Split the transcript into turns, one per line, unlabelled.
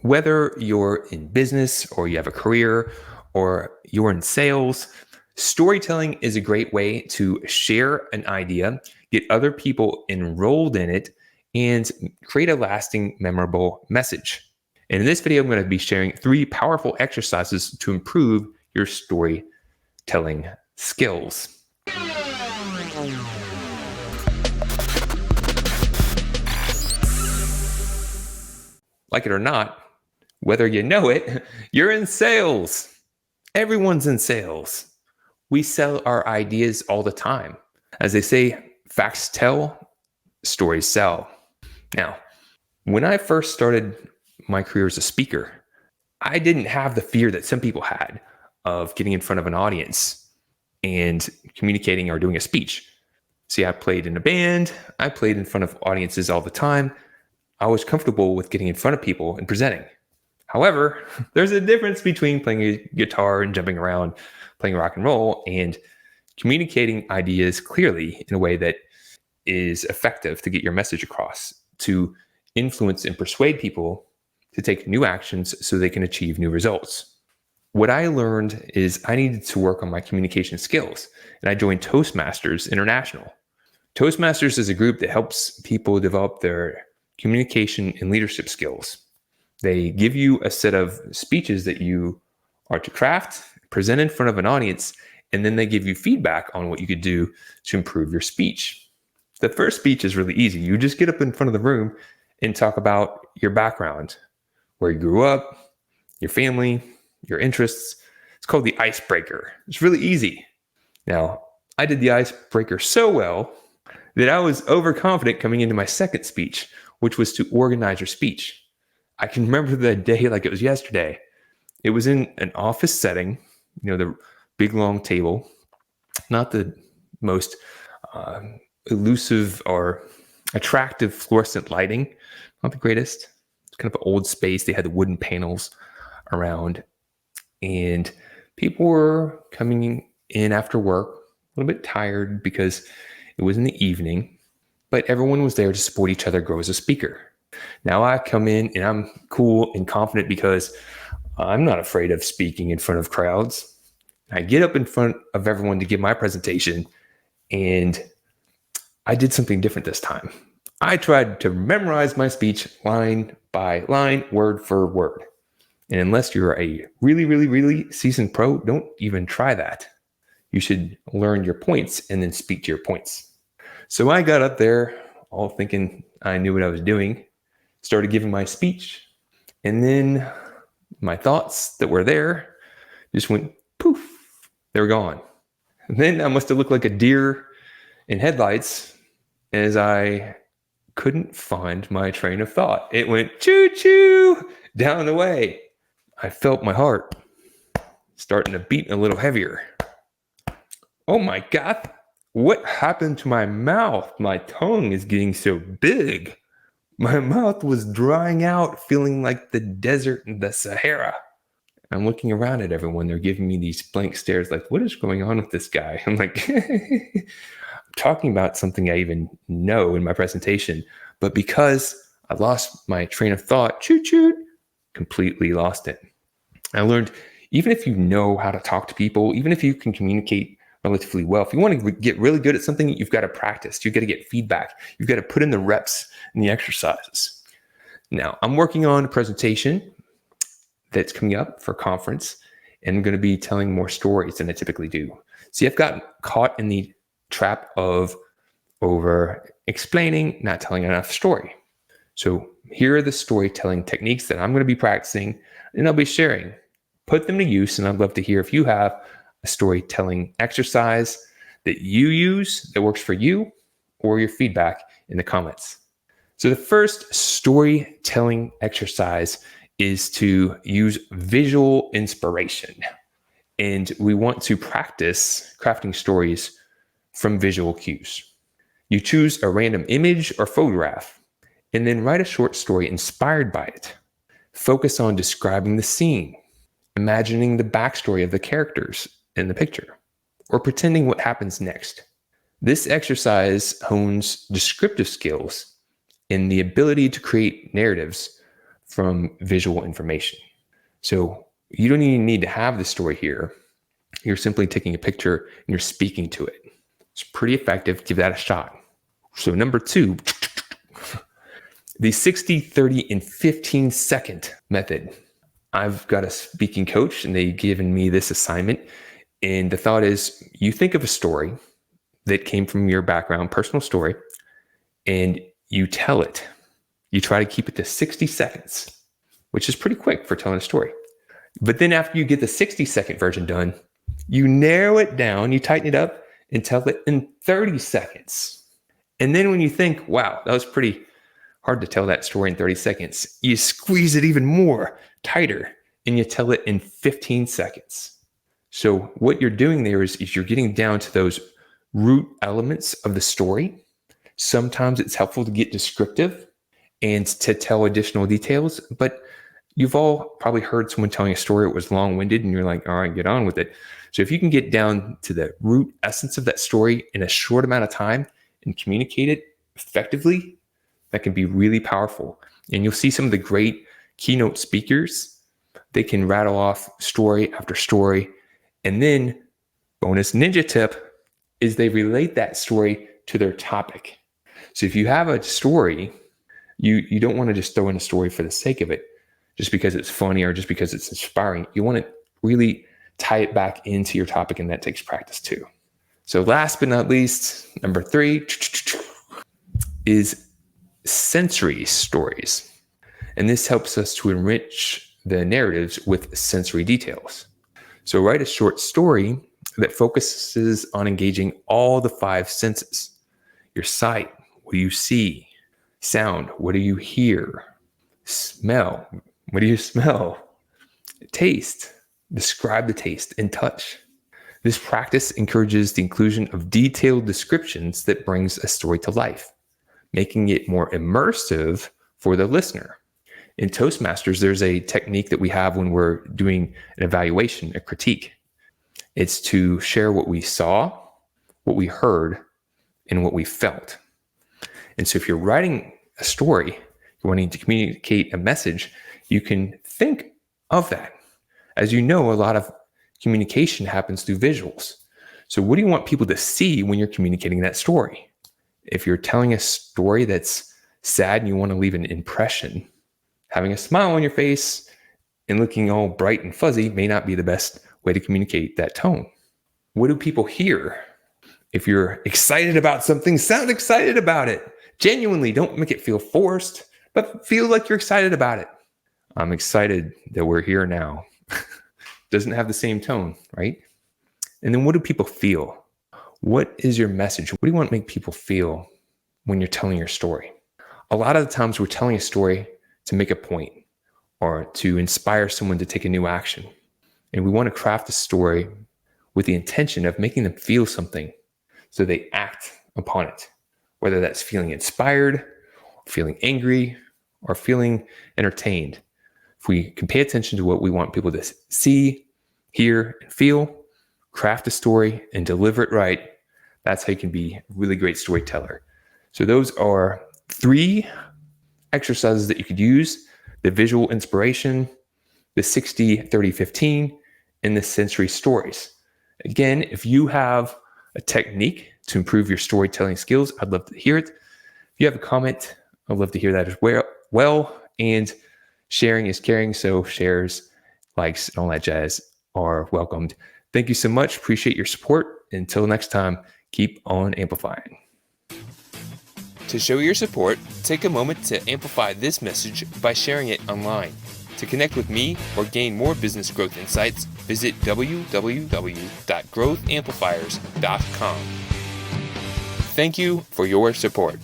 Whether you're in business or you have a career or you're in sales, storytelling is a great way to share an idea, get other people enrolled in it, and create a lasting, memorable message. And in this video, I'm going to be sharing 3 powerful exercises to improve your storytelling skills. Like it or not, whether you know it, you're in sales. Everyone's in sales. We sell our ideas all the time. As they say, facts tell, stories sell. Now, when I first started my career as a speaker, I didn't have the fear that some people had of getting in front of an audience and communicating or doing a speech. See, I played in a band. I played in front of audiences all the time. I was comfortable with getting in front of people and presenting. However, there's a difference between playing a guitar and jumping around, playing rock and roll, and communicating ideas clearly in a way that is effective to get your message across, to influence and persuade people to take new actions so they can achieve new results. What I learned is I needed to work on my communication skills, and I joined Toastmasters International. Toastmasters is a group that helps people develop their communication and leadership skills. They give you a set of speeches that you are to craft, present in front of an audience, and then they give you feedback on what you could do to improve your speech. The first speech is really easy. You just get up in front of the room and talk about your background, where you grew up, your family, your interests. It's called the Icebreaker. It's really easy. Now, I did the Icebreaker so well that I was overconfident coming into my second speech, which was to organize your speech. I can remember the day like it was yesterday. It was in an office setting, the big long table, not the most elusive or attractive fluorescent lighting, not the greatest. It's kind of an old space. They had the wooden panels around, and people were coming in after work, a little bit tired because it was in the evening, but everyone was there to support each other grow as a speaker. Now I come in and I'm cool and confident because I'm not afraid of speaking in front of crowds. I get up in front of everyone to give my presentation, and I did something different this time. I tried to memorize my speech line by line, word for word. And unless you're a really, really, really seasoned pro, don't even try that. You should learn your points and then speak to your points. So I got up there all thinking I knew what I was doing, started giving my speech, and then my thoughts that were there just went poof, they were gone. And then I must have looked like a deer in headlights as I couldn't find my train of thought. It went choo-choo down the way. I felt my heart starting to beat a little heavier. Oh my God, what happened to my mouth? My tongue is getting so big. My mouth was drying out, feeling like the desert in the Sahara. I'm looking around at everyone. They're giving me these blank stares like, what is going on with this guy? I'm like, I'm talking about something I even know in my presentation. But because I lost my train of thought, choo-choo, completely lost it. I learned even if you know how to talk to people, even if you can communicate relatively well, if you want to get really good at something, you've got to practice. You've got to get feedback. You've got to put in the reps and the exercises. Now, I'm working on a presentation that's coming up for a conference, and I'm going to be telling more stories than I typically do. See, I've gotten caught in the trap of over explaining, not telling enough story. So here are the storytelling techniques that I'm going to be practicing and I'll be sharing. Put them to use, and I'd love to hear if you have a storytelling exercise that you use that works for you, or your feedback in the comments. So the first storytelling exercise is to use visual inspiration. And we want to practice crafting stories from visual cues. You choose a random image or photograph, and then write a short story inspired by it. Focus on describing the scene, imagining the backstory of the characters in the picture, or pretending what happens next. This exercise hones descriptive skills and the ability to create narratives from visual information. So you don't even need to have the story here. You're simply taking a picture and you're speaking to it. It's pretty effective. Give that a shot. So number 2, the 60, 30, and 15-second method. I've got a speaking coach and they've given me this assignment. And the thought is, you think of a story that came from your background, personal story, and you tell it. You try to keep it to 60 seconds, which is pretty quick for telling a story. But then after you get the 60-second version done, you narrow it down, you tighten it up, and tell it in 30 seconds. And then when you think, wow, that was pretty hard to tell that story in 30 seconds, you squeeze it even more tighter, and you tell it in 15 seconds. So what you're doing there is you're getting down to those root elements of the story. Sometimes it's helpful to get descriptive and to tell additional details, but you've all probably heard someone telling a story that was long-winded and you're like, all right, get on with it. So if you can get down to the root essence of that story in a short amount of time and communicate it effectively, that can be really powerful. And you'll see some of the great keynote speakers, they can rattle off story after story. And then bonus ninja tip is they relate that story to their topic. So if you have a story, you don't want to just throw in a story for the sake of it, just because it's funny or just because it's inspiring. You want to really tie it back into your topic, and that takes practice too. So last but not least, number 3 is sensory stories. And this helps us to enrich the narratives with sensory details. So write a short story that focuses on engaging all the 5 senses. Your sight, what do you see? Sound, what do you hear? Smell, what do you smell? Taste, describe the taste, and touch. This practice encourages the inclusion of detailed descriptions that brings a story to life, making it more immersive for the listener. In Toastmasters, there's a technique that we have when we're doing an evaluation, a critique. It's to share what we saw, what we heard, and what we felt. And so if you're writing a story, you're wanting to communicate a message, you can think of that. As you know, a lot of communication happens through visuals. So what do you want people to see when you're communicating that story? If you're telling a story that's sad and you want to leave an impression, having a smile on your face and looking all bright and fuzzy may not be the best way to communicate that tone. What do people hear? If you're excited about something, sound excited about it. Genuinely, don't make it feel forced, but feel like you're excited about it. I'm excited that we're here now. Doesn't have the same tone, right? And then what do people feel? What is your message? What do you want to make people feel when you're telling your story? A lot of the times we're telling a story to make a point or to inspire someone to take a new action. And we want to craft a story with the intention of making them feel something so they act upon it, whether that's feeling inspired, feeling angry, or feeling entertained. If we can pay attention to what we want people to see, hear, and feel, craft a story and deliver it right, that's how you can be a really great storyteller. So those are 3 exercises that you could use: the visual inspiration, the 60, 30, 15, and the sensory stories. Again, if you have a technique to improve your storytelling skills, I'd love to hear it. If you have a comment, I'd love to hear that as well. And sharing is caring, so shares, likes, and all that jazz are welcomed. Thank you so much. Appreciate your support. Until next time, keep on amplifying. To show your support, take a moment to amplify this message by sharing it online. To connect with me or gain more business growth insights, visit www.growthamplifiers.com. Thank you for your support.